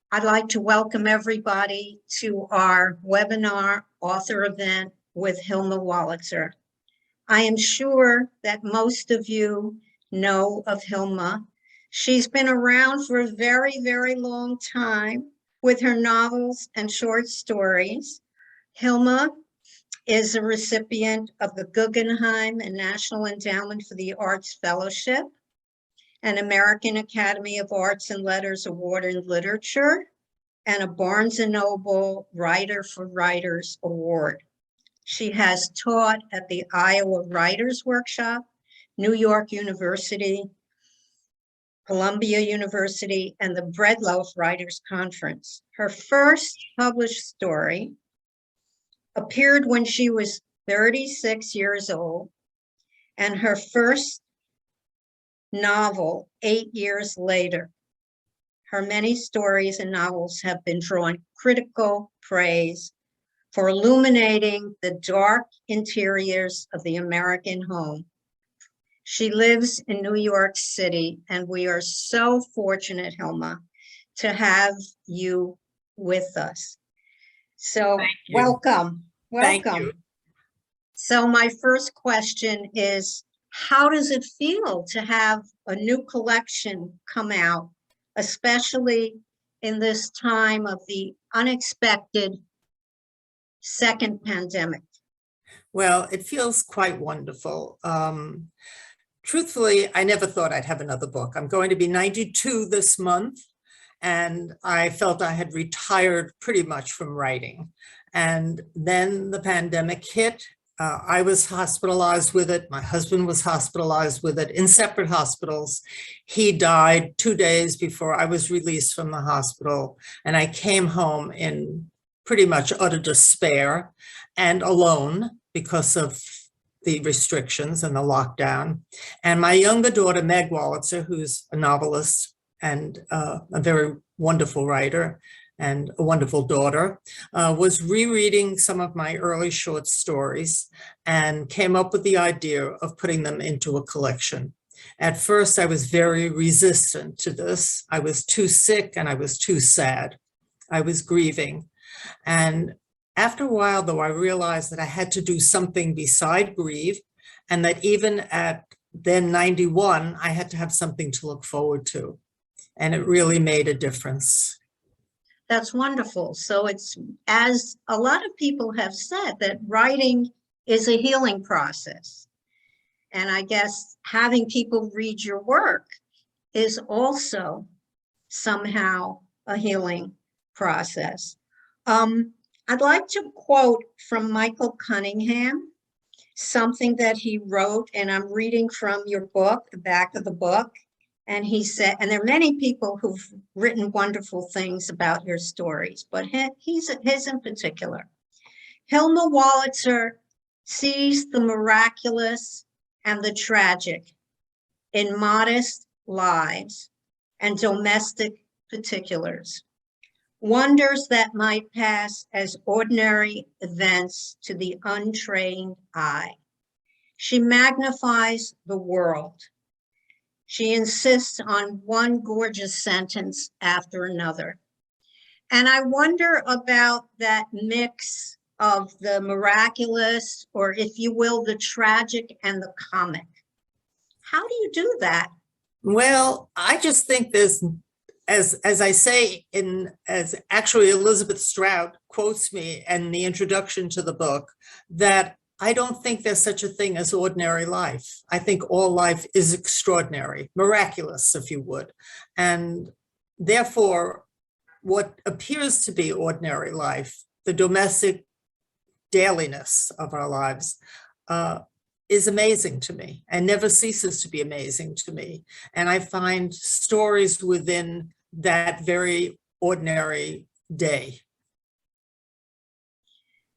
I'd like to welcome everybody to our webinar author event with Hilma Wolitzer. I am sure that most of you know of Hilma. She's been around for a very, very long time with her novels and short stories. Hilma is a recipient of the Guggenheim and National Endowment for the Arts Fellowship, an American Academy of Arts and Letters Award in Literature, and a Barnes & Noble Writer for Writers Award. She has taught at the Iowa Writers Workshop, New York University, Columbia University, and the Breadloaf Writers Conference. Her first published story appeared when she was 36 years old, and her first novel 8 years later. Her many stories and novels have been drawn critical praise for illuminating the dark interiors of the American home. She lives in New York City, and we are so fortunate, Hilma, to have you with us. So welcome. Thank you. So my first question is, how does it feel to have a new collection come out, especially in this time of the unexpected second pandemic? Well, it feels quite wonderful. Truthfully, I never thought I'd have another book. I'm going to be 92 this month, and I felt I had retired pretty much from writing. And then the pandemic hit. I was hospitalized with it. My husband was hospitalized with it in separate hospitals. He died 2 days before I was released from the hospital. And I came home in pretty much utter despair and alone because of the restrictions and the lockdown. And my younger daughter, Meg Wolitzer, who's a novelist and a very wonderful writer, and a wonderful daughter, was rereading some of my early short stories and came up with the idea of putting them into a collection. At first, I was very resistant to this. I was too sick and I was too sad. I was grieving. And after a while, though, I realized that I had to do something beside grieve, and that even at then 91, I had to have something to look forward to. And it really made a difference. That's wonderful. So it's, as a lot of people have said, that writing is a healing process. And I guess having people read your work is also somehow a healing process. I'd like to quote from Michael Cunningham, something that he wrote, and I'm reading from your book, the back of the book. And he said, and there are many people who've written wonderful things about your stories, but his in particular. Hilma Wolitzer sees the miraculous and the tragic in modest lives and domestic particulars, wonders that might pass as ordinary events to the untrained eye. She magnifies the world. She insists on one gorgeous sentence after another. And I wonder about that mix of the miraculous, or if you will, the tragic and the comic. How do you do that? Well, I just think there's, as I say, as actually Elizabeth Strout quotes me in the introduction to the book, that I don't think there's such a thing as ordinary life. I think all life is extraordinary, miraculous, if you would. And therefore, what appears to be ordinary life, the domestic dailiness of our lives, is amazing to me and never ceases to be amazing to me. And I find stories within that very ordinary day.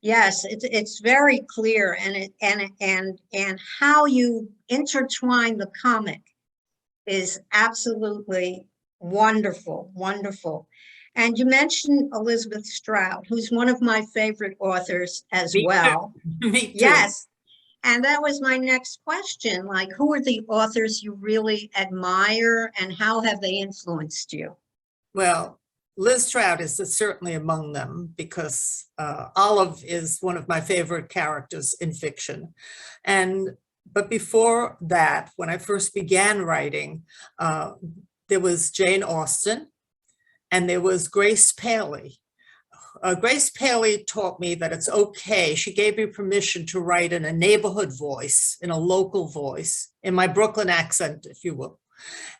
Yes, it's very clear, and how you intertwine the comic is absolutely wonderful, wonderful. And you mentioned Elizabeth Strout, who's one of my favorite authors as well. Me too. Yes, and that was my next question. Like, who are the authors you really admire, and how have they influenced you? Well, Liz Trout is certainly among them because Olive is one of my favorite characters in fiction. But before that, when I first began writing, there was Jane Austen and there was Grace Paley. Grace Paley taught me that it's okay. She gave me permission to write in a neighborhood voice, in a local voice, in my Brooklyn accent, if you will.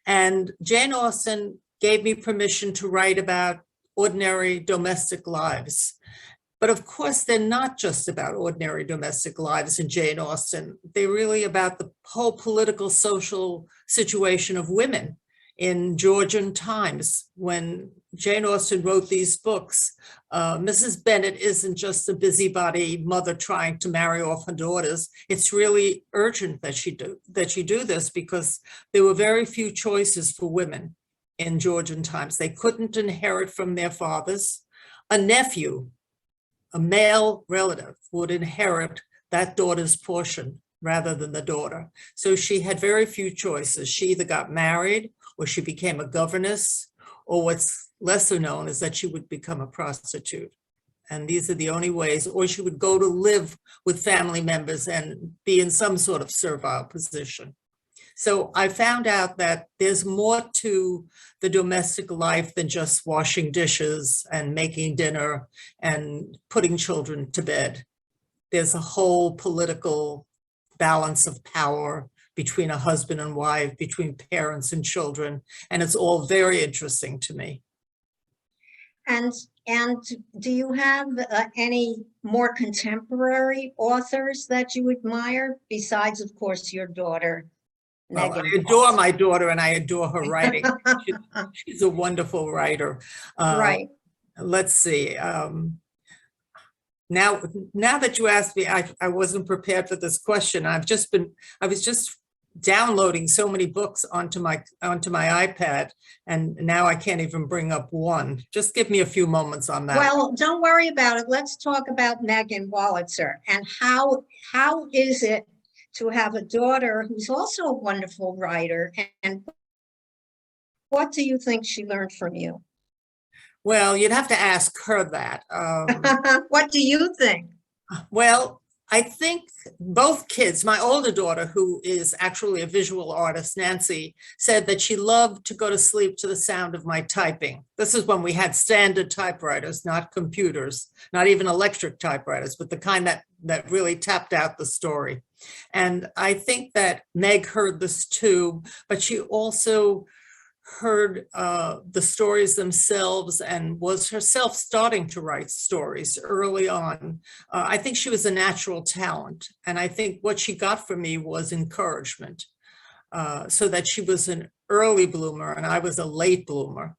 And Jane Austen gave me permission to write about ordinary domestic lives. But of course, they're not just about ordinary domestic lives in Jane Austen. They're really about the whole political, social situation of women in Georgian times. When Jane Austen wrote these books, Mrs. Bennet isn't just a busybody mother trying to marry off her daughters. It's really urgent that she do this because there were very few choices for women in Georgian times. They couldn't inherit from their fathers. A nephew, a male relative, would inherit that daughter's portion rather than the daughter. So she had very few choices. She either got married or she became a governess, or what's lesser known is that she would become a prostitute. And these are the only ways, or she would go to live with family members and be in some sort of servile position. So I found out that there's more to the domestic life than just washing dishes and making dinner and putting children to bed. There's a whole political balance of power between a husband and wife, between parents and children, and it's all very interesting to me. And do you have any more contemporary authors that you admire besides, of course, your daughter? Well, I adore my daughter and I adore her writing. She's a wonderful writer. Right. Let's see. Now that you asked me, I wasn't prepared for this question. I was just downloading so many books onto my iPad, and now I can't even bring up one. Just give me a few moments on that. Well, don't worry about it. Let's talk about Megan Wolitzer and how is it to have a daughter who's also a wonderful writer, and what do you think she learned from you? Well, you'd have to ask her that. What do you think? Well, I think both kids, my older daughter, who is actually a visual artist, Nancy, said that she loved to go to sleep to the sound of my typing. This is when we had standard typewriters, not computers, not even electric typewriters, but the kind that really tapped out the story. And I think that Meg heard this too, but she also heard the stories themselves and was herself starting to write stories early on. I think she was a natural talent. And I think what she got from me was encouragement, so that she was an early bloomer and I was a late bloomer.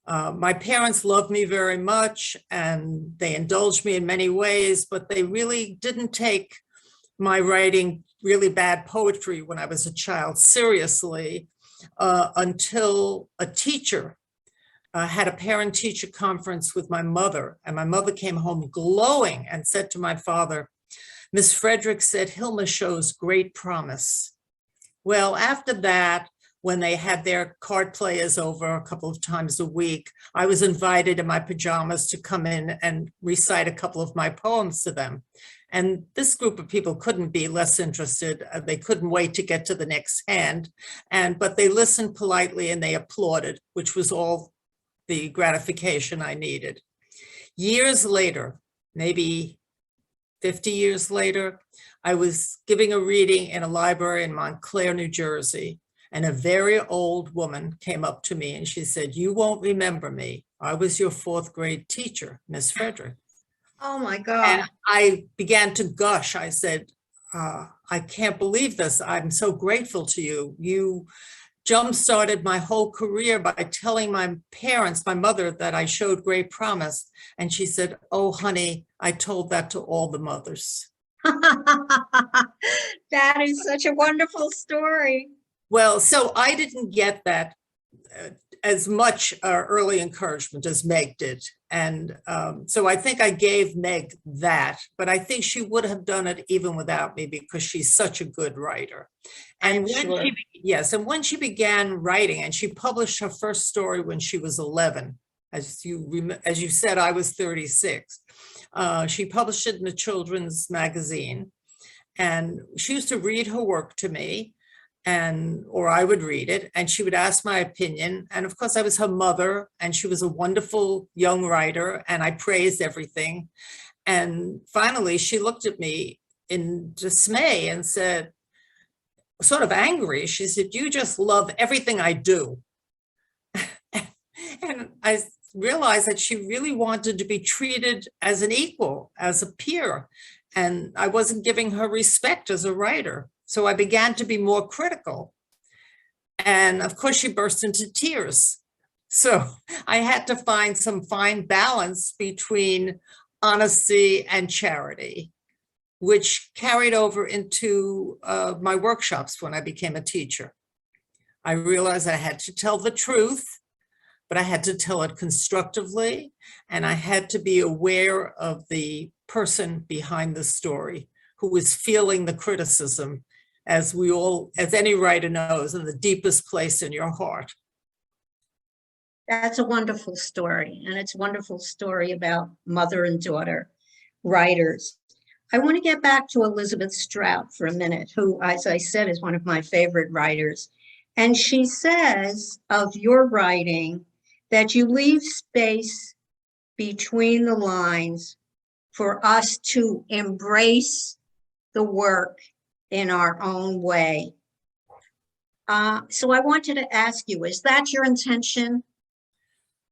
My parents loved me very much and they indulged me in many ways, but they really didn't take my writing really bad poetry when I was a child seriously. Until a teacher had a parent-teacher conference with my mother, and my mother came home glowing and said to my father, "Miss Frederick said Hilma shows great promise." Well, after that, when they had their card players over a couple of times a week, I was invited in my pajamas to come in and recite a couple of my poems to them. And this group of people couldn't be less interested. They couldn't wait to get to the next hand. But they listened politely and they applauded, which was all the gratification I needed. Years later, maybe 50 years later, I was giving a reading in a library in Montclair, New Jersey. And a very old woman came up to me and she said, "You won't remember me. I was your fourth grade teacher, Miss Frederick." Oh my God. And I began to gush. I said, I can't believe this. I'm so grateful to you. You jump-started my whole career by telling my parents, my mother, that I showed great promise. And she said, "Oh, honey, I told that to all the mothers." That is such a wonderful story. Well, so I didn't get that as much early encouragement as Meg did. And so I think I gave Meg that, but I think she would have done it even without me because she's such a good writer. And when she began writing, and she published her first story when she was 11. As you said, I was 36. She published it in a children's magazine, and she used to read her work to me, or I would read it, and she would ask my opinion. And of course, I was her mother, and she was a wonderful young writer, and I praised everything. And finally, she looked at me in dismay and said, sort of angry, she said, "You just love everything I do." And I realized that she really wanted to be treated as an equal, as a peer, and I wasn't giving her respect as a writer. So I began to be more critical. And of course, she burst into tears. So I had to find some fine balance between honesty and charity, which carried over into my workshops when I became a teacher. I realized I had to tell the truth, but I had to tell it constructively, and I had to be aware of the person behind the story who was feeling the criticism, as any writer knows, in the deepest place in your heart. That's a wonderful story, and it's a wonderful story about mother and daughter writers. I want to get back to Elizabeth Strout for a minute, who, as I said, is one of my favorite writers. And she says of your writing that you leave space between the lines for us to embrace the work in our own way. So I wanted to ask you, is that your intention?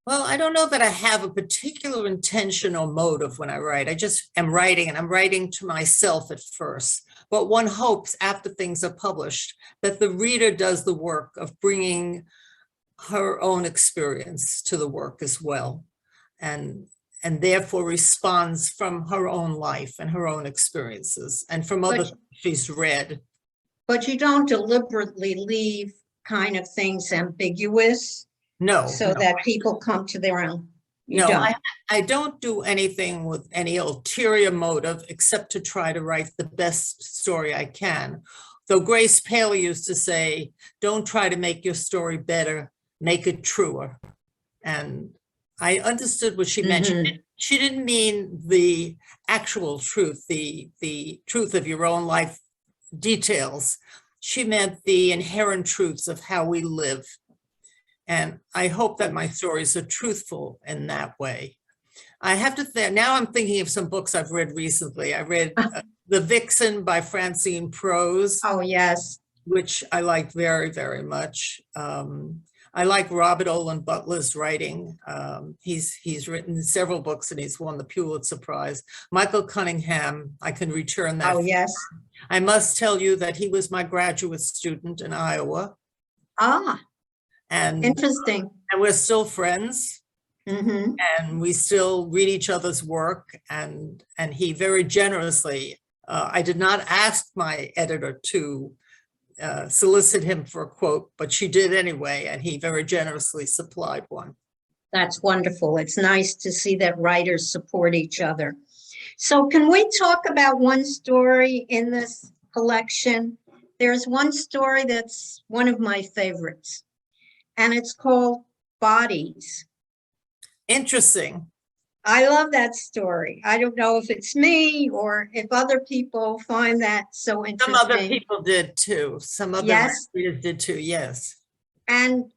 Well, I don't know that I have a particular intention or motive when I write. I just am writing, and I'm writing to myself at first. But one hopes after things are published that the reader does the work of bringing her own experience to the work as well, and therefore responds from her own life and her own experiences and from other things she's read. But you don't deliberately leave kind of things ambiguous? No. So that people come to their own? I don't do anything with any ulterior motive except to try to write the best story I can. Though Grace Paley used to say, don't try to make your story better, make it truer. And I understood what she meant. She didn't mean the actual truth, the truth of your own life details. She meant the inherent truths of how we live. And I hope that my stories are truthful in that way. I have to think, now I'm thinking of some books I've read recently. I read The Vixen by Francine Prose. Oh, yes. Which I like very, very much. I like Robert Olin Butler's writing. He's written several books and he's won the Pulitzer Prize. Michael Cunningham, I can return that. Oh, yes. I must tell you that he was my graduate student in Iowa. Ah. And interesting. And we're still friends. Mm-hmm. And we still read each other's work. And he very generously, I did not ask my editor to solicit him for a quote, but she did anyway, and he very generously supplied one. That's wonderful. It's nice to see that writers support each other. So can we talk about one story in this collection? There's one story that's one of my favorites, and it's called Bodies. Interesting. I love that story. I don't know if it's me or if other people find that so interesting. Some other people did too. Some other readers did too, yes. And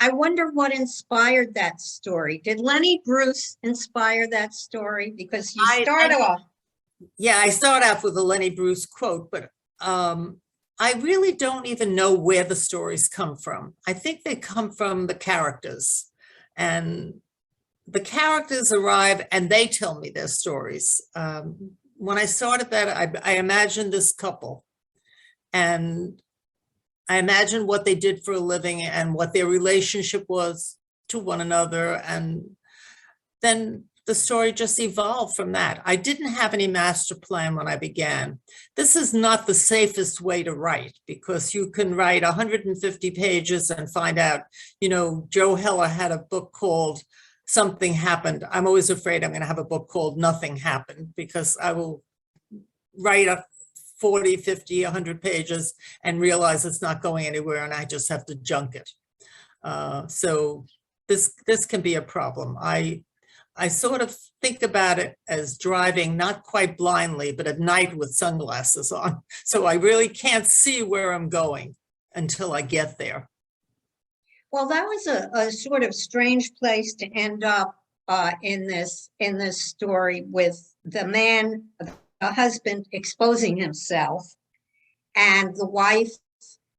I wonder what inspired that story. Did Lenny Bruce inspire that story? Because you start off. Yeah, I start off with a Lenny Bruce quote, but I really don't even know where the stories come from. I think they come from the characters, and the characters arrive and they tell me their stories. When I started that, I imagined this couple, and I imagined what they did for a living and what their relationship was to one another. And then the story just evolved from that. I didn't have any master plan when I began. This is not the safest way to write, because you can write 150 pages and find out, Joe Heller had a book called Something Happened. I'm always afraid I'm going to have a book called Nothing Happened, because I will write 40, 50, 100 pages and realize it's not going anywhere and I just have to junk it. So this can be a problem. I sort of think about it as driving not quite blindly, but at night with sunglasses on. So I really can't see where I'm going until I get there. Well, that was a sort of strange place to end up in this story, with the man, the husband, exposing himself, and the wife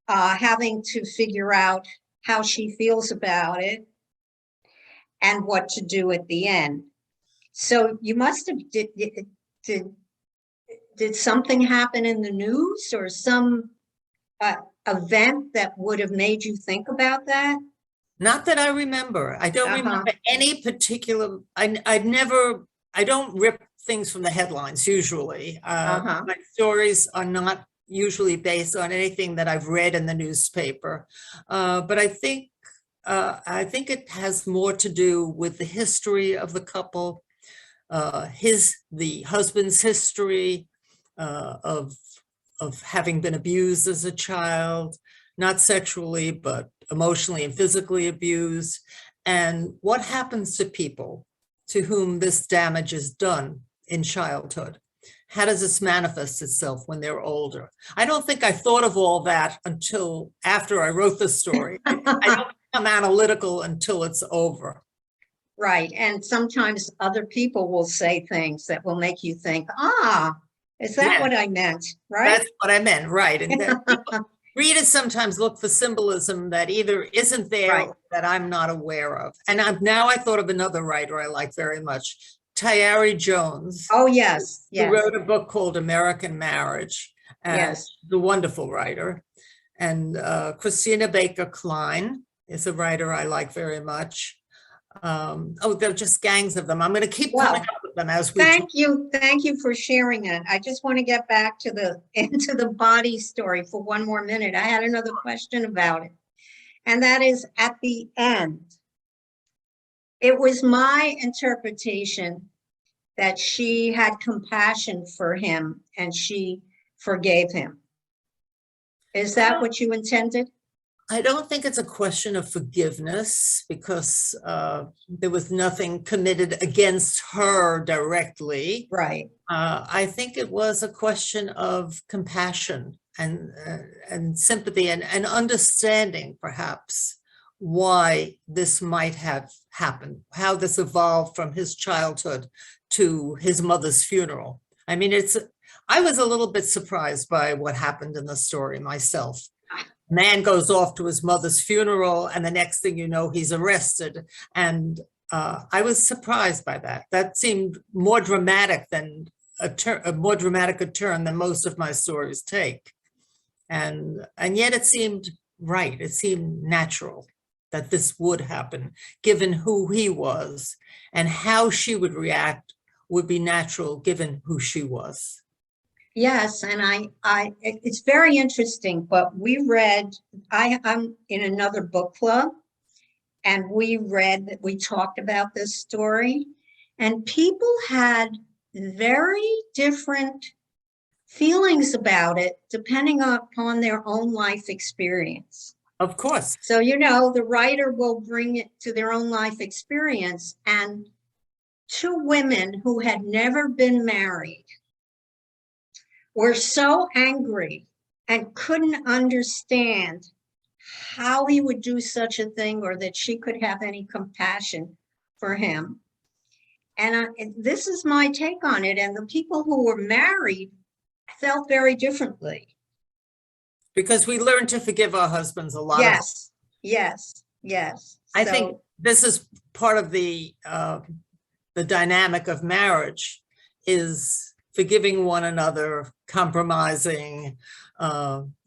having to figure out how she feels about it and what to do at the end. So you must have did something happen in the news, or some event that would have made you think about that? Not that I remember. I don't remember any particular, I don't rip things from the headlines usually. My stories are not usually based on anything that I've read in the newspaper. But I think it has more to do with the history of the couple, the husband's history of having been abused as a child, not sexually, but emotionally and physically abused, and what happens to people to whom this damage is done in childhood. How does this manifest itself when they're older? I don't think I thought of all that until after I wrote the story. I don't become analytical until it's over. Right, and sometimes other people will say things that will make you think, is that what I meant, right? That's what I meant, right. And then readers sometimes look for symbolism that either isn't there or that I'm not aware of. And now I thought of another writer I like very much, Tayari Jones. Oh, yes. Who wrote a book called American Marriage. Yes. The wonderful writer. And Christina Baker Klein is a writer I like very much. There are just gangs of them. I'm going to keep coming up with them as we Thank you for sharing it. I just want to get back to into the body story for one more minute. I had another question about it, and that is, at the end, it was my interpretation that she had compassion for him and she forgave him. Is that what you intended? I don't think it's a question of forgiveness, because there was nothing committed against her directly. Right. I think it was a question of compassion and sympathy and understanding, perhaps, why this might have happened, how this evolved from his childhood to his mother's funeral. I mean, I was a little bit surprised by what happened in the story myself. Man goes off to his mother's funeral, and the next thing you know, he's arrested. And I was surprised by that. That seemed more dramatic than a more dramatic a turn than most of my stories take. And yet it seemed right. It seemed natural that this would happen, given who he was, and how she would react would be natural given who she was. Yes, and it's very interesting, but I'm in another book club, and we talked about this story, and people had very different feelings about it depending upon their own life experience. Of course. So, the writer will bring it to their own life experience, and two women who had never been married were so angry and couldn't understand how he would do such a thing, or that she could have any compassion for him. And this is my take on it. And the people who were married felt very differently. Because we learn to forgive our husbands a lot. Yes. I think this is part of the dynamic of marriage, is forgiving one another, compromising,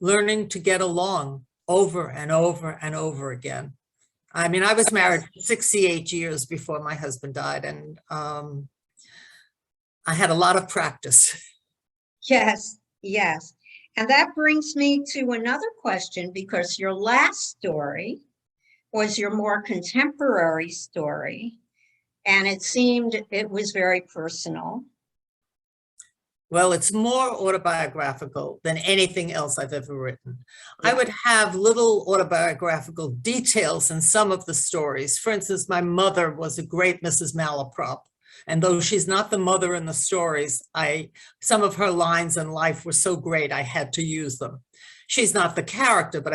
learning to get along over and over and over again. I mean, I was married for 68 years before my husband died, and I had a lot of practice. Yes. And that brings me to another question, because your last story was your more contemporary story, and it seemed it was very personal. Well, it's more autobiographical than anything else I've ever written. I Yeah. would have little autobiographical details in some of the stories. For instance, my mother was a great Mrs. Malaprop. And though she's not the mother in the stories, some of her lines in life were so great, I had to use them. She's not the character, but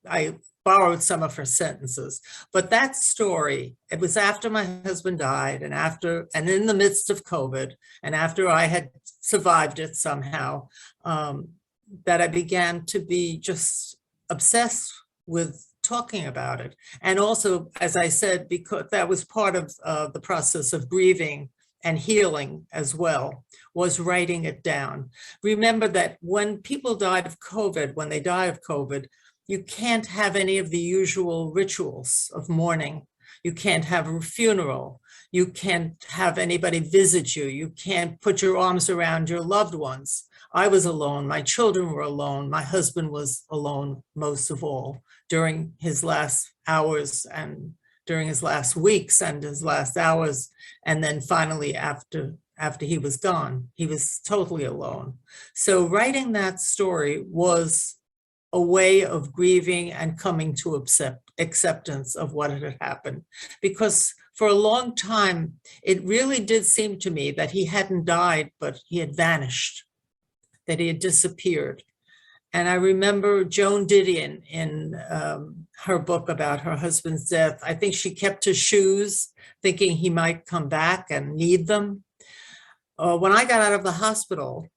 I borrowed some of her sentences. But that story, it was after my husband died and in the midst of COVID, and after I had survived it somehow, that I began to be just obsessed with talking about it. And also, as I said, because that was part of the process of grieving and healing as well, was writing it down. Remember that when people died of COVID, when they die of COVID, you can't have any of the usual rituals of mourning. You can't have a funeral. You can't have anybody visit you. You can't put your arms around your loved ones. I was alone. My children were alone. My husband was alone most of all during his last hours and during his last weeks and his last hours. And then finally, after he was gone, he was totally alone. So writing that story was a way of grieving and coming to acceptance of what had happened. Because for a long time, it really did seem to me that he hadn't died, but he had vanished, that he had disappeared. And I remember Joan Didion in her book about her husband's death. I think she kept his shoes, thinking he might come back and need them. When I got out of the hospital,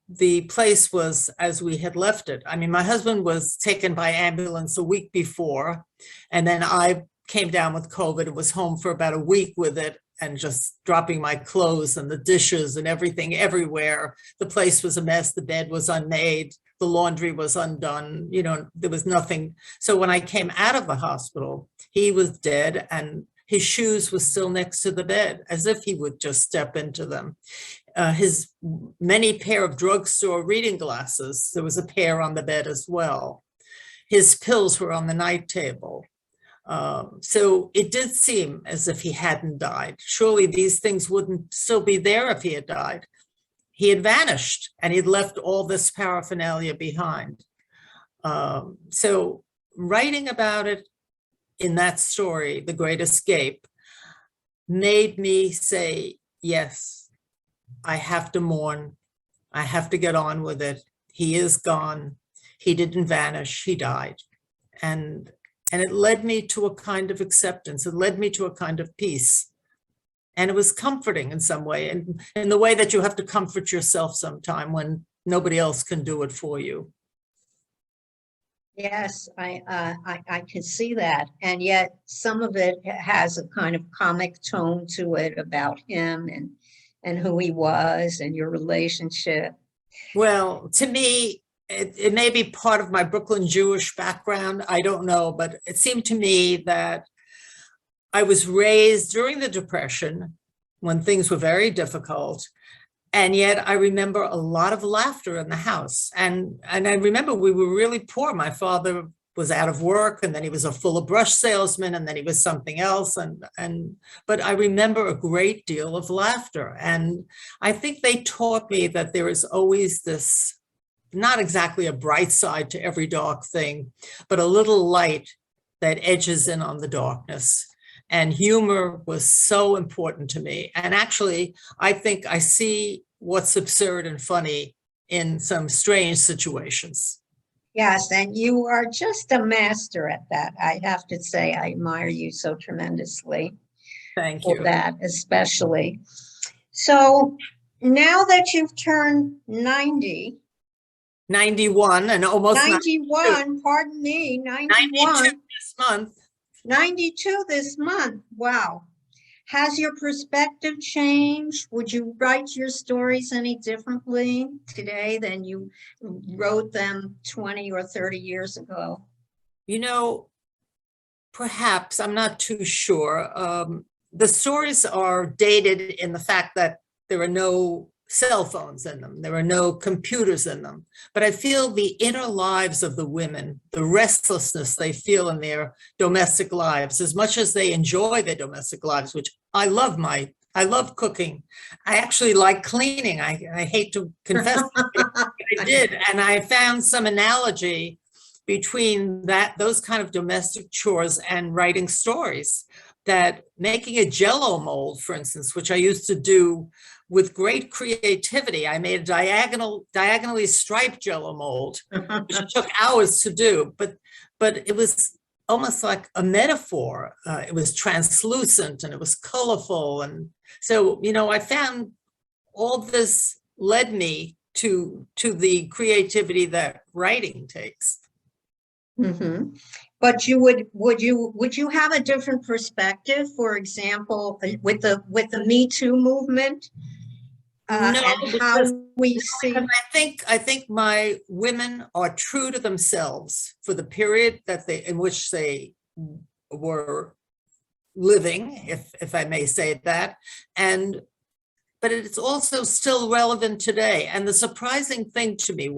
the place was as we had left it. I mean, my husband was taken by ambulance a week before, and then I came down with COVID and was home for about a week with it and just dropping my clothes and the dishes and everything everywhere. The place was a mess. The bed was unmade. The laundry was undone. You know, there was nothing. So when I came out of the hospital, he was dead and his shoes were still next to the bed, as if he would just step into them. His many pair of drugstore reading glasses, there was a pair on the bed as well. His pills were on the night table. So it did seem as if he hadn't died. Surely these things wouldn't still be there if he had died. He had vanished and he'd left all this paraphernalia behind. So writing about it in that story, The Great Escape, made me say, yes, I have to mourn. I have to get on with it. He is gone. He didn't vanish. He died. And it led me to a kind of acceptance. It led me to a kind of peace. And it was comforting in some way, and in the way that you have to comfort yourself sometime when nobody else can do it for you. Yes, I can see that. And yet some of it has a kind of comic tone to it about him and who he was and your relationship. Well, to me, it may be part of my Brooklyn Jewish background. I don't know, but it seemed to me that I was raised during the Depression when things were very difficult. And yet I remember a lot of laughter in the house. And I remember we were really poor. My father was out of work, and then he was a full of brush salesman, and then he was something else. But I remember a great deal of laughter. And I think they taught me that there is always this, not exactly a bright side to every dark thing, but a little light that edges in on the darkness. And humor was so important to me. And actually, I think I see what's absurd and funny in some strange situations. Yes, and you are just a master at that. I have to say, I admire you so tremendously. Thank for you. that, especially. So now that you've turned 90, 91 and almost 91, pardon me, 91, 92 this month. 92 this month. Wow. Has your perspective changed? Would you write your stories any differently today than you wrote them 20 or 30 years ago? You know, perhaps, I'm not too sure. The stories are dated in the fact that there are no cell phones in them. There are no computers in them. But I feel the inner lives of the women, the restlessness they feel in their domestic lives, as much as they enjoy their domestic lives, which I love my I love cooking. I actually like cleaning. I hate to confess, but I did. And I found some analogy between those kind of domestic chores and writing stories. That making a Jello mold, for instance, which I used to do with great creativity. I made a diagonally striped Jello mold, which took hours to do, but it was almost like a metaphor. It was translucent and it was colorful. And so, I found all this led me to the creativity that writing takes. Mm-hmm. But would you have a different perspective, for example, with the Me Too movement? No, and how we see. I think my women are true to themselves for the period that in which they were living, if I may say that, but it's also still relevant today. And the surprising thing to me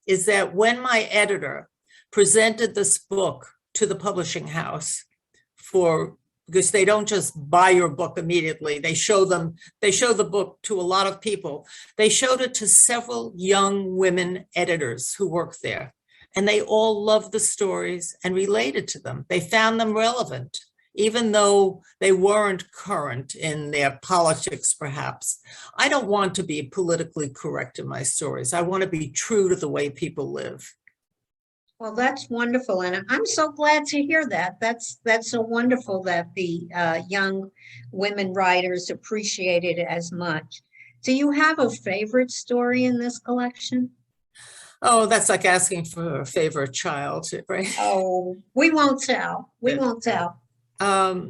is that when my editor presented this book to the publishing house because they don't just buy your book immediately. They show the book to a lot of people. They showed it to several young women editors who work there, and they all loved the stories and related to them. They found them relevant, even though they weren't current in their politics, perhaps. I don't want to be politically correct in my stories. I want to be true to the way people live. Well, that's wonderful, and I'm so glad to hear that. That's so wonderful that the young women writers appreciate it as much. Do you have a favorite story in this collection? Oh, that's like asking for a favorite child, right? Oh, we won't tell. We won't tell. I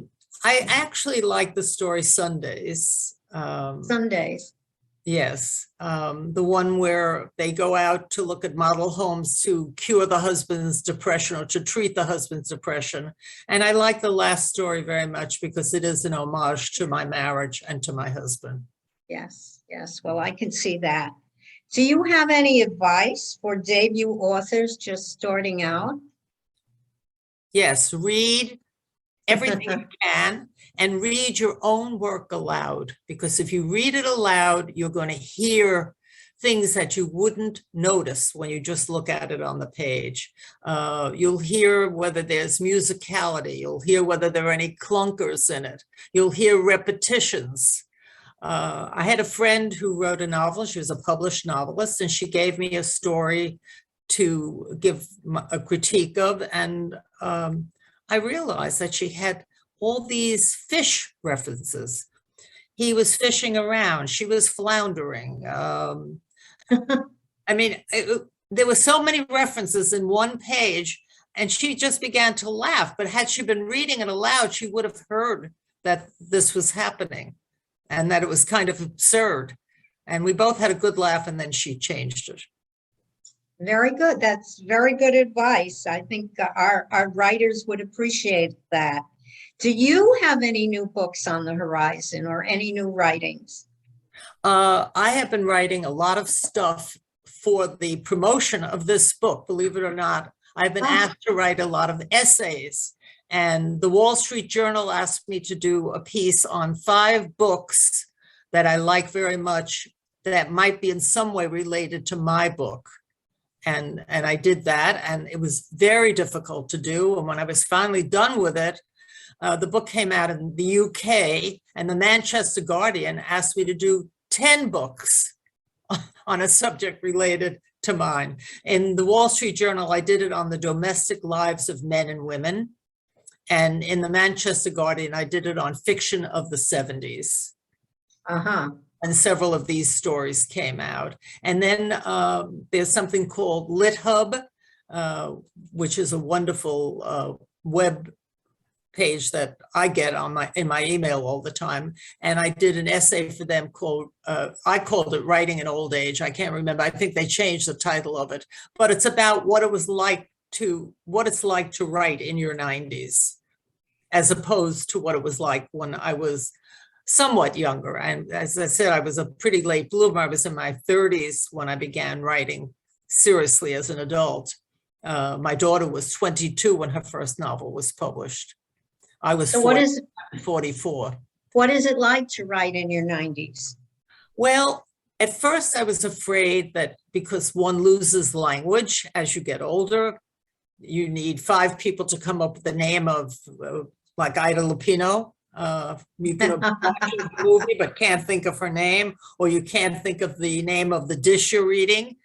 actually like the story Sundays. Sundays. Yes, the one where they go out to look at model homes to cure the husband's depression or to treat the husband's depression. And I like the last story very much because it is an homage to my marriage and to my husband. Yes, yes. Well, I can see that. Do you have any advice for debut authors just starting out? Yes, read everything you can and read your own work aloud, because if you read it aloud, you're going to hear things that you wouldn't notice when you just look at it on the page. You'll hear whether there's musicality. You'll hear whether there are any clunkers in it. You'll hear repetitions. I had a friend who wrote a novel. She was a published novelist, and she gave me a story to give a critique of, and I realized that she had all these fish references. He was fishing around. She was floundering. I mean, there were so many references in one page, and she just began to laugh. But had she been reading it aloud, she would have heard that this was happening and that it was kind of absurd. And we both had a good laugh, and then she changed it. Very good. That's very good advice. I think our writers would appreciate that. Do you have any new books on the horizon or any new writings? I have been writing a lot of stuff for the promotion of this book, believe it or not. I've been asked to write a lot of essays, and the Wall Street Journal asked me to do a piece on 5 books that I like very much that might be in some way related to my book. And I did that, and it was very difficult to do. And when I was finally done with it, the book came out in the UK, and the Manchester Guardian asked me to do 10 books on a subject related to mine. In the Wall Street Journal, I did it on the domestic lives of men and women. And in the Manchester Guardian, I did it on fiction of the 70s. And several of these stories came out. And then there's something called LitHub, which is a wonderful web page that I get in my email all the time. And I did an essay for them called, I called it Writing in Old Age. I can't remember. I think they changed the title of it, but it's about what it's like to write in your 90s, as opposed to what it was like when I was somewhat younger. And as I said, I was a pretty late bloomer. I was in my 30s when I began writing seriously as an adult. My daughter was 22 when her first novel was published. I was 44. What is it like to write in your 90s? Well, at first I was afraid that because one loses language as you get older, you need 5 people to come up with the name of like Ida Lupino. You can watch the movie but can't think of her name, or you can't think of the name of the dish you're eating.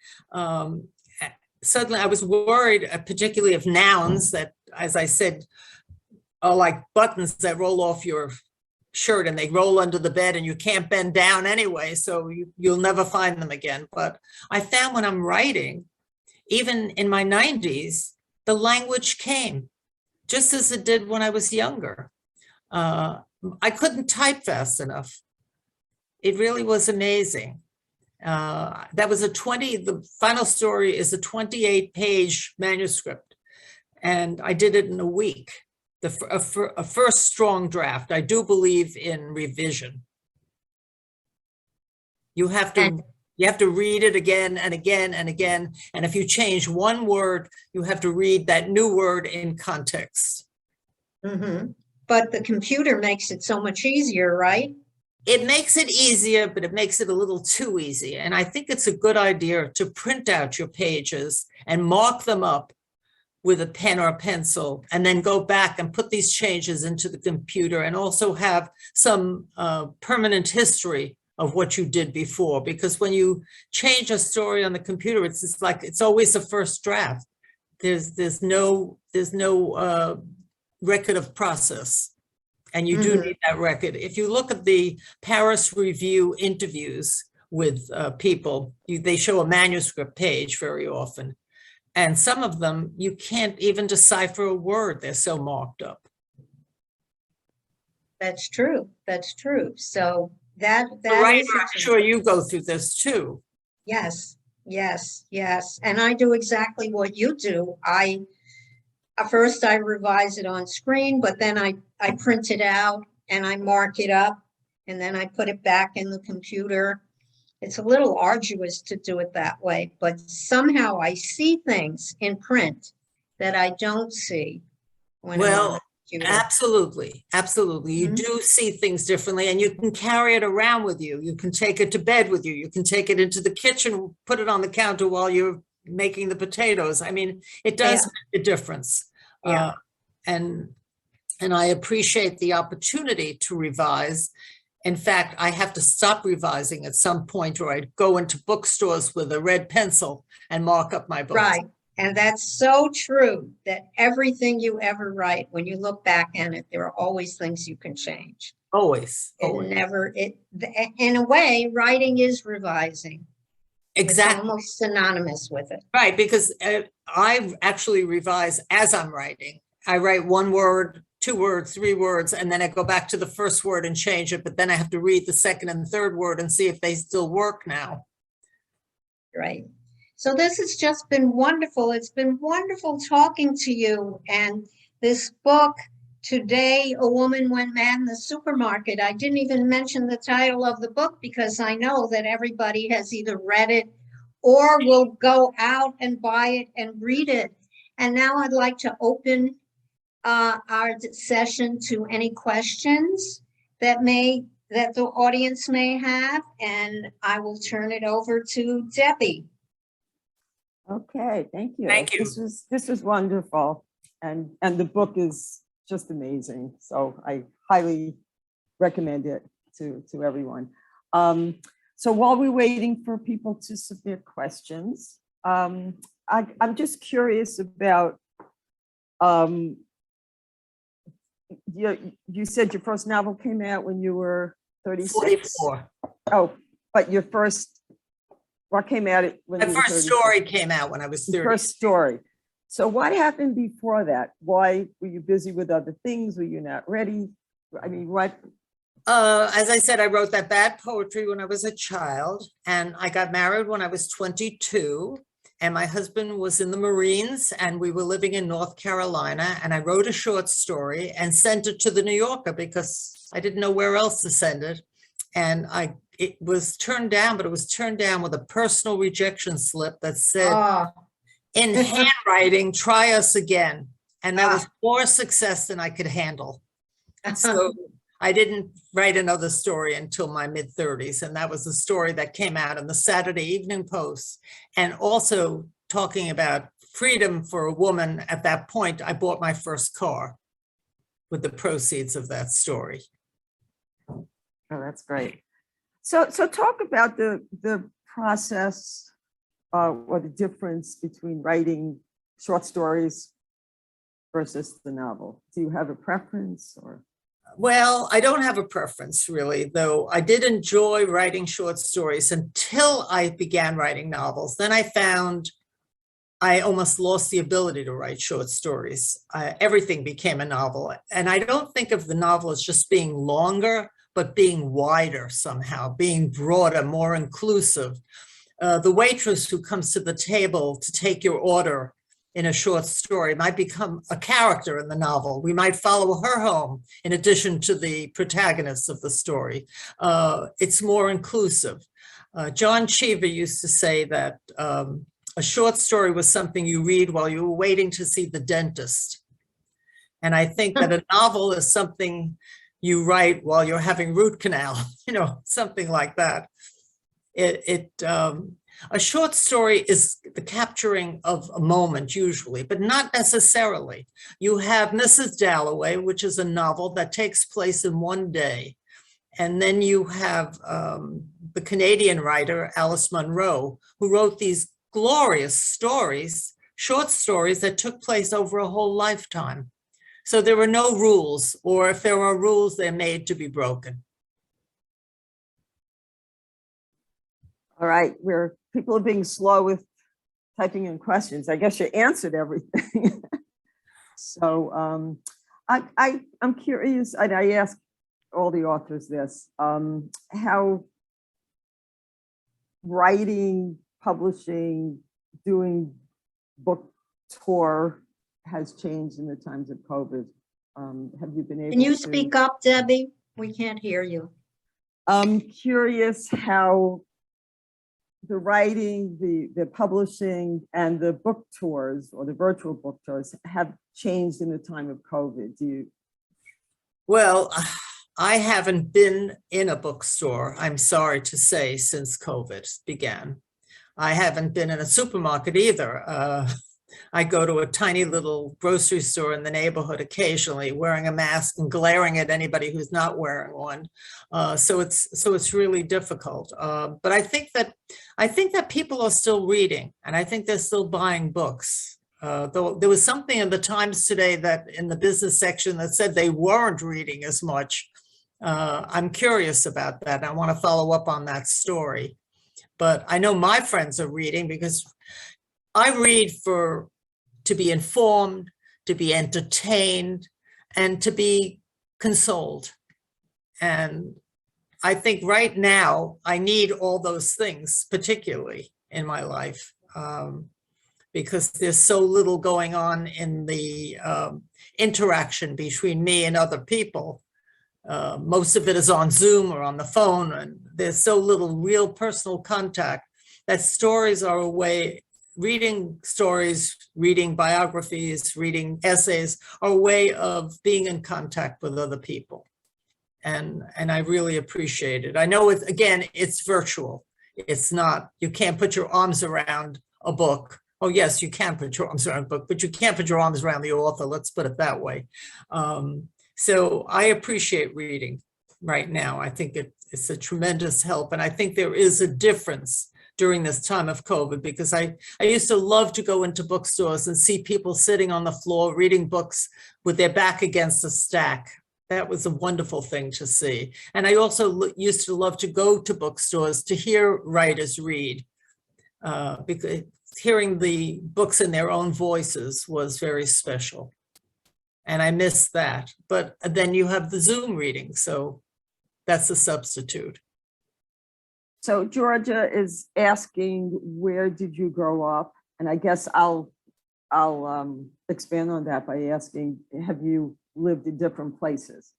Suddenly I was worried, particularly of nouns that, as I said, are like buttons that roll off your shirt and they roll under the bed and you can't bend down anyway, so you'll never find them again. But I found when I'm writing, even in my 90s, the language came just as it did when I was younger. I couldn't type fast enough. It really was amazing. That was the final story is a 28-page manuscript, and I did it in a week. A first strong draft. I do believe in revision. You have to read it again and again and again. And if you change one word, you have to read that new word in context. Mm-hmm. But the computer makes it so much easier, right? It makes it easier, but it makes it a little too easy. And I think it's a good idea to print out your pages and mark them up with a pen or a pencil, and then go back and put these changes into the computer, and also have some permanent history of what you did before. Because when you change a story on the computer, it's just like, it's always the first draft. There's no record of process. And you do need that record. If you look at the Paris Review interviews with people, they show a manuscript page very often. And some of them, you can't even decipher a word. They're so marked up. That's true. That's true. So that Right, is I'm sure you go through this too. Yes, yes, yes. And I do exactly what you do. First I revise it on screen, but then I print it out and I mark it up, and then I put it back in the computer. It's a little arduous to do it that way, but somehow I see things in print that I don't see when I'm on the computer. Absolutely, absolutely. You do see things differently, and you can carry it around with you. You can take it to bed with you. You can take it into the kitchen, put it on the counter while you're making the potatoes. I mean, it does make a difference. Yeah. And I appreciate the opportunity to revise. In fact, I have to stop revising at some point, or I'd go into bookstores with a red pencil and mark up my books. Right. And that's so true, that everything you ever write, when you look back at it, there are always things you can change. Always. Always. In a way, writing is revising. Exactly. It's almost synonymous with it. Right, because I actually revise as I'm writing. I write 1 word, 2 words, 3 words, and then I go back to the first word and change it. But then I have to read the second and third word and see if they still work now. Right. So this has just been wonderful. It's been wonderful talking to you. And this book, Today a Woman Went Mad in the Supermarket, I didn't even mention the title of the book because I know that everybody has either read it or will go out and buy it and read it. And now I'd like to open our session to any questions that the audience may have, and I will turn it over to Debbie. Okay, thank you. Thank you. This was wonderful, and the book is just amazing. So I highly recommend it to everyone. So while we're waiting for people to submit questions, I'm just curious about. You said your first novel came out when you were 36? 44. Oh, but your first. What came out when My first story came out when I was 30. First story. So what happened before that? Why were you busy with other things? Were you not ready? I mean, what? As I said, I wrote that bad poetry when I was a child, and I got married when I was 22, and my husband was in the Marines, and we were living in North Carolina, and I wrote a short story and sent it to the New Yorker because I didn't know where else to send it. And it was turned down, but it was turned down with a personal rejection slip that said, in handwriting, try us again. And that was more success than I could handle. So I didn't write another story until my mid-30s, and that was a story that came out in the Saturday Evening Post. And also talking about freedom for a woman, at that point, I bought my first car with the proceeds of that story. Oh, that's great. So talk about the process or the difference between writing short stories versus the novel. Do you have a preference or? Well, I don't have a preference really, though I did enjoy writing short stories until I began writing novels. Then I found I almost lost the ability to write short stories. Everything became a novel. And I don't think of the novel as just being longer, but being wider somehow, being broader, more inclusive. The waitress who comes to the table to take your order in a short story might become a character in the novel. We might follow her home in addition to the protagonists of the story. It's more inclusive. John Cheever used to say that a short story was something you read while you were waiting to see the dentist. And I think that a novel is something you write while you're having root canal, something like that. A short story is the capturing of a moment usually, but not necessarily. You have Mrs. Dalloway, which is a novel that takes place in one day. And then you have the Canadian writer, Alice Munro, who wrote these glorious stories, short stories that took place over a whole lifetime. So there were no rules, or if there are rules, they're made to be broken. All right, people are being slow with typing in questions. I guess you answered everything. So I'm curious, and I ask all the authors this, how writing, publishing, doing book tour has changed in the times of COVID. Have you been able to? Can you speak up, Debbie? We can't hear you. I'm curious how the writing, the publishing, and the book tours or the virtual book tours have changed in the time of COVID. Do you? Well, I haven't been in a bookstore, I'm sorry to say, since COVID began. I haven't been in a supermarket either. I go to a tiny little grocery store in the neighborhood occasionally, wearing a mask and glaring at anybody who's not wearing one. So it's really difficult. But I think that people are still reading, and I think they're still buying books. Though there was something in the Times today that in the business section that said they weren't reading as much. I'm curious about that. I want to follow up on that story. But I know my friends are reading because I read to be informed, to be entertained, and to be consoled. And I think right now I need all those things, particularly in my life, because there's so little going on in the interaction between me and other people. Most of it is on Zoom or on the phone, and there's so little real personal contact that stories are a way. Reading stories, reading biographies, reading essays are a way of being in contact with other people. And I really appreciate it. I know it's virtual. It's not, you can't put your arms around a book. Oh yes, you can put your arms around a book, but you can't put your arms around the author. Let's put it that way. So I appreciate reading right now. I think it's a tremendous help. And I think there is a difference during this time of COVID, because I used to love to go into bookstores and see people sitting on the floor reading books with their back against a stack. That was a wonderful thing to see. And I also used to love to go to bookstores to hear writers read, because hearing the books in their own voices was very special. And I miss that. But then you have the Zoom reading, so that's a substitute. So Georgia is asking, where did you grow up? And I guess I'll expand on that by asking, have you lived in different places?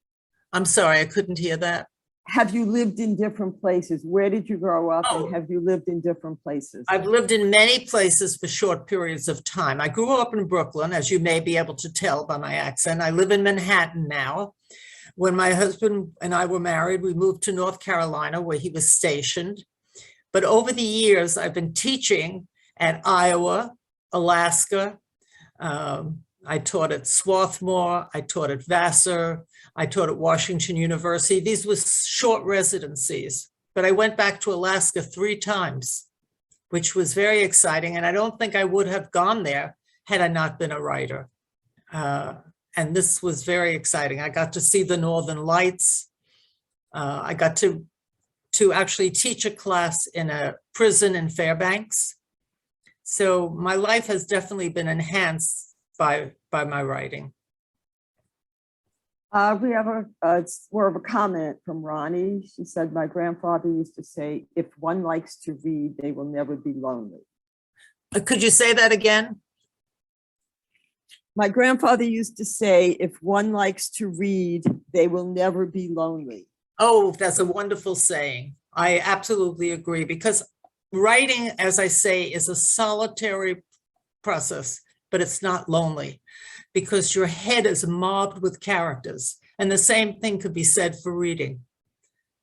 I'm sorry, I couldn't hear that. Have you lived in different places? Where did you grow up? And have you lived in different places? I've lived in many places for short periods of time. I grew up in Brooklyn, as you may be able to tell by my accent. I live in Manhattan now. When my husband and I were married, we moved to North Carolina where he was stationed. But over the years, I've been teaching at Iowa, Alaska. I taught at Swarthmore. I taught at Vassar. I taught at Washington University. These were short residencies, but I went back to Alaska 3 times, which was very exciting. And I don't think I would have gone there had I not been a writer. And this was very exciting. I got to see the Northern Lights. I got to actually teach a class in a prison in Fairbanks. So my life has definitely been enhanced by my writing. We have it's more of a comment from Ronnie. She said, my grandfather used to say, if one likes to read, they will never be lonely. Could you say that again? My grandfather used to say, if one likes to read, they will never be lonely. Oh, that's a wonderful saying. I absolutely agree, because writing, as I say, is a solitary process, but it's not lonely because your head is mobbed with characters. And the same thing could be said for reading.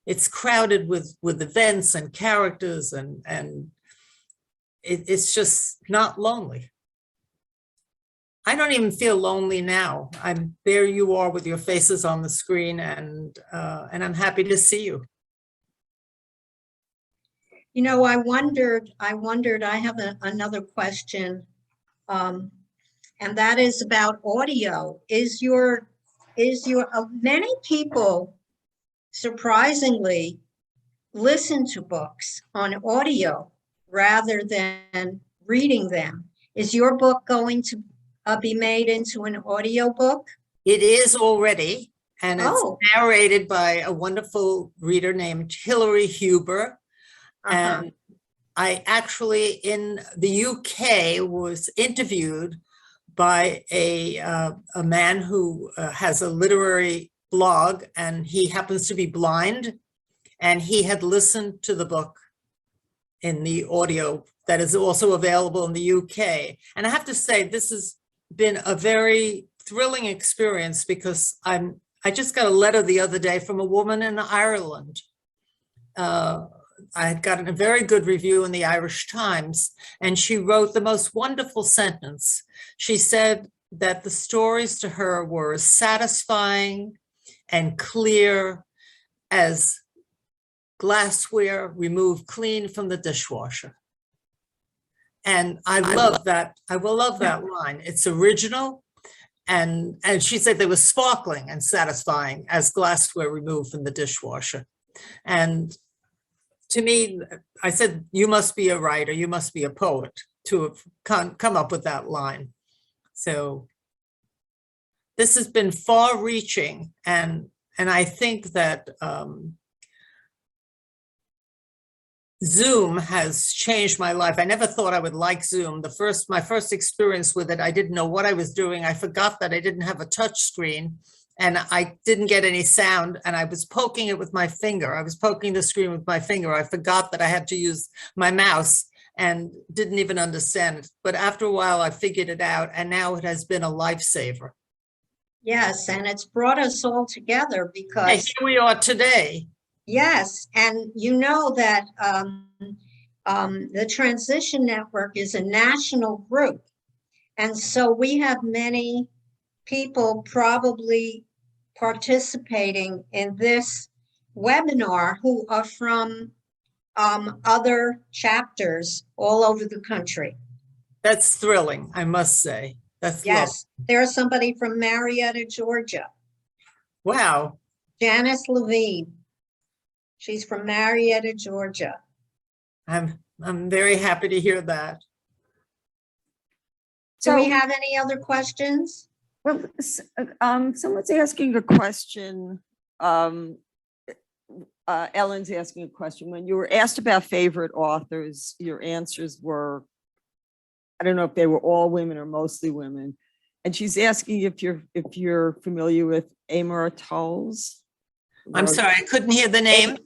It's crowded with events and characters, and it's just not lonely. I don't even feel lonely now. There you are with your faces on the screen, and I'm happy to see you. You know, I wondered, I have another question, and that is about audio. Many people surprisingly listen to books on audio rather than reading them. Is your book going to be made into an audio book? It is already, and it's Oh. narrated by a wonderful reader named Hilary Huber. And I actually, in the UK, was interviewed by a man who has a literary blog, and he happens to be blind, and he had listened to the book in the audio that is also available in the UK. And I have to say, this has been a very thrilling experience, because I just got a letter the other day from a woman in Ireland. I had gotten a very good review in the Irish Times, and she wrote the most wonderful sentence. She said that the stories to her were as satisfying and clear as glassware removed clean from the dishwasher. And I love that. I will love that line. It's original. And she said they were sparkling and satisfying as glassware removed from the dishwasher. And to me, I said, you must be a writer, you must be a poet to have come up with that line. So this has been far reaching, and I think that Zoom has changed my life. I never thought I would like Zoom. My first experience with it, I didn't know what I was doing. I forgot that I didn't have a touch screen, and I didn't get any sound, and I was poking it with my finger. I was poking the screen with my finger. I forgot that I had to use my mouse and didn't even understand it. But after a while, I figured it out, and now it has been a lifesaver. Yes, and it's brought us all together And because, here we are today. yes, and you know that the Transition Network is a national group. And so we have many people probably participating in this webinar who are from other chapters all over the country. That's thrilling, I must say. That's Yes, there's somebody from Marietta, Georgia. lovely. Wow. Janice Levine. She's from Marietta, Georgia. I'm very happy to hear that. Do we have any other questions? Well, someone's asking a question. Ellen's asking a question. When you were asked about favorite authors, your answers were, I don't know if they were all women or mostly women. And she's asking if you're familiar with Amor Towles. I'm sorry, I couldn't hear the name.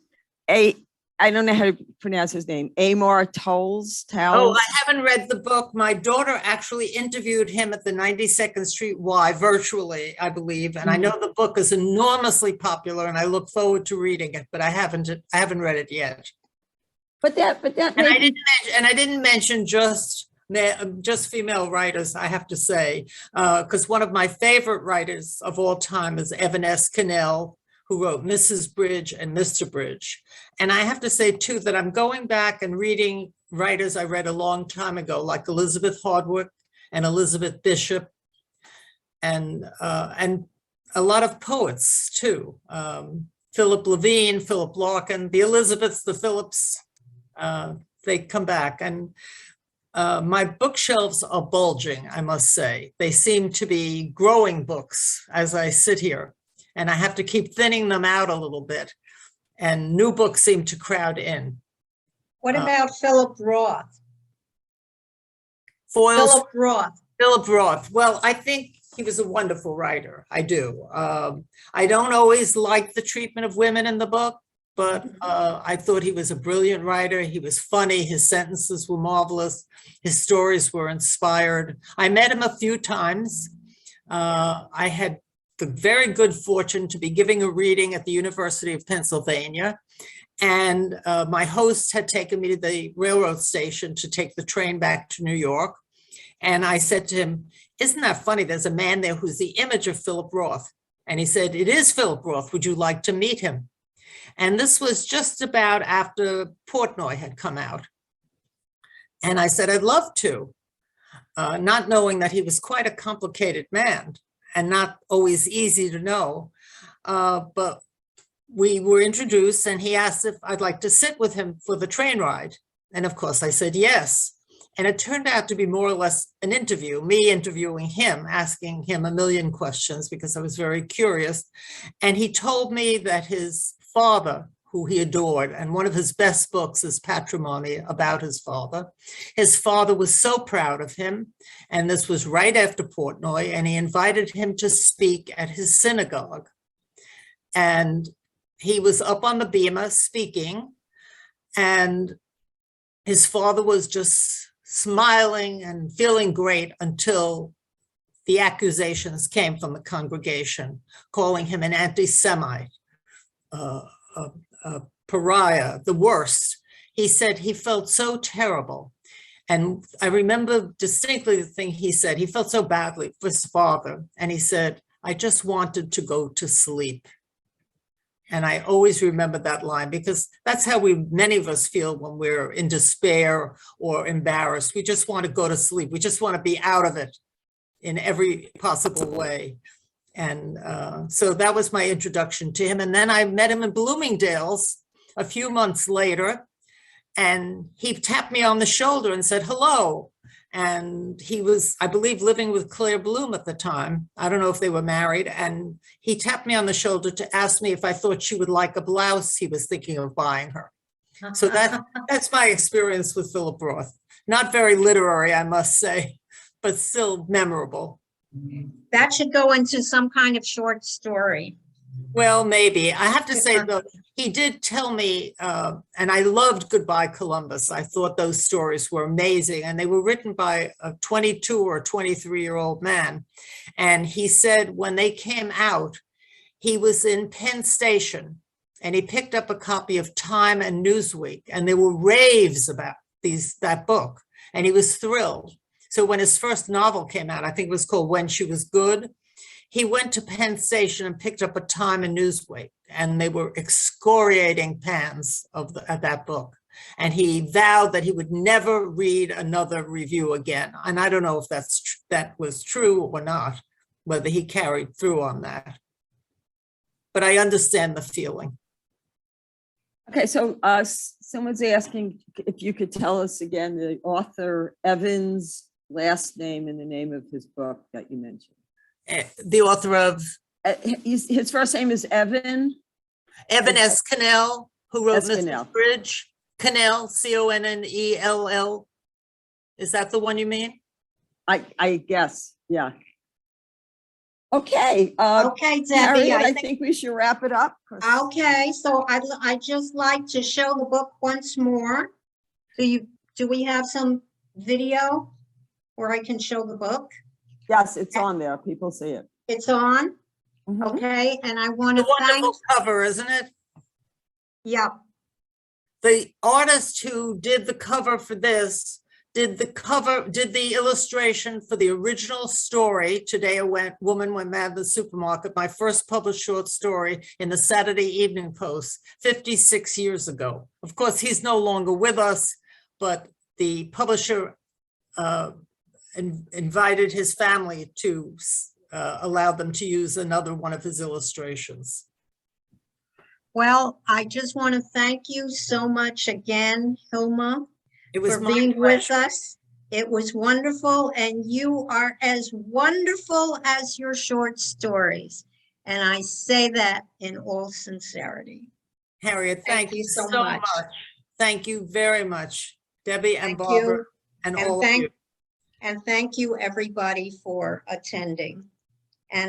I don't know how to pronounce his name. Amor Towles. Oh, I haven't read the book. My daughter actually interviewed him at the 92nd Street Y virtually, I believe. And I know the book is enormously popular and I look forward to reading it, but I haven't read it yet. But that And I didn't mention just female writers, I have to say, because one of my favorite writers of all time is Evan S. Cannell, who wrote Mrs. Bridge and Mr. Bridge. And I have to say, too, that I'm going back and reading writers I read a long time ago, like Elizabeth Hardwick and Elizabeth Bishop, and a lot of poets, too. Philip Levine, Philip Larkin, the Elizabeths, the Phillips, they come back. And my bookshelves are bulging, I must say. They seem to be growing books as I sit here. And I have to keep thinning them out a little bit. And new books seem to crowd in. What about Philip Roth? Foils, Philip Roth. Philip Roth. Well, I think he was a wonderful writer. I do. I don't always like the treatment of women in the book, but I thought he was a brilliant writer. He was funny. His sentences were marvelous. His stories were inspired. I met him a few times. I had the very good fortune to be giving a reading at the University of Pennsylvania. And my host had taken me to the railroad station to take the train back to New York. And I said to him, "Isn't that funny? There's a man there who's the image of Philip Roth." And he said, "It is Philip Roth. Would you like to meet him?" And this was just about after Portnoy had come out. And I said, "I'd love to," not knowing that he was quite a complicated man and not always easy to know. But we were introduced and he asked if I'd like to sit with him for the train ride. And of course I said yes. And it turned out to be more or less an interview, me interviewing him, asking him a million questions because I was very curious. And he told me that his father, who he adored, and one of his best books is Patrimony, about his father. His father was so proud of him, and this was right after Portnoy, and he invited him to speak at his synagogue. And he was up on the bema speaking, and his father was just smiling and feeling great until the accusations came from the congregation, calling him an anti-Semite, a pariah, the worst. He said he felt so terrible. And I remember distinctly the thing he said. He felt so badly for his father. And he said, "I just wanted to go to sleep." And I always remember that line because that's how many of us feel when we're in despair or embarrassed. We just want to go to sleep. We just want to be out of it in every possible way. And so that was my introduction to him. And then I met him in Bloomingdale's a few months later, and he tapped me on the shoulder and said, "Hello." And he was, I believe, living with Claire Bloom at the time. I don't know if they were married. And he tapped me on the shoulder to ask me if I thought she would like a blouse he was thinking of buying her. So that's my experience with Philip Roth. Not very literary, I must say, but still memorable. That should go into some kind of short story. Well, maybe. I have to say, though, he did tell me, and I loved Goodbye Columbus. I thought those stories were amazing, and they were written by a 22 or 23-year-old man. And he said when they came out, he was in Penn Station, and he picked up a copy of Time and Newsweek, and there were raves about that book, and he was thrilled. So when his first novel came out, I think it was called When She Was Good, he went to Penn Station and picked up a Time and Newsweek, and they were excoriating fans of that book. And he vowed that he would never read another review again. And I don't know if that was true or not, whether he carried through on that. But I understand the feeling. Okay, so someone's asking if you could tell us again the author Evan's last name and the name of his book that you mentioned. The author of? His first name is Evan. Evan S. Cannell, who wrote Mrs. Bridge. Cannell, Connell. Is that the one you mean? I guess, yeah. Okay. Okay, Debbie, Harriet, I I think, think we should wrap it up. 'Cause- okay, so I'd just like to show the book once more. Do we have some video where I can show the book? Yes, it's on there. People see it. It's on, Mhm. okay, and I want The to thank, wonderful cover, isn't it? yeah, The artist who did the cover for this did the illustration for the original story, Today a Woman Went Mad in the Supermarket, my first published short story in the Saturday Evening Post 56 years ago. Of course, he's no longer with us, but the publisher invited his family to allow them to use another one of his illustrations. well, I just want to thank you so much again, Hilma, It was for my being with pleasure. us. It was wonderful, and you are as wonderful as your short stories. And I say that in all sincerity. Harriet, thank you so much. much. Thank you very much, Debbie and Thank Barbara you, and and all of you. thank you, everybody, for attending.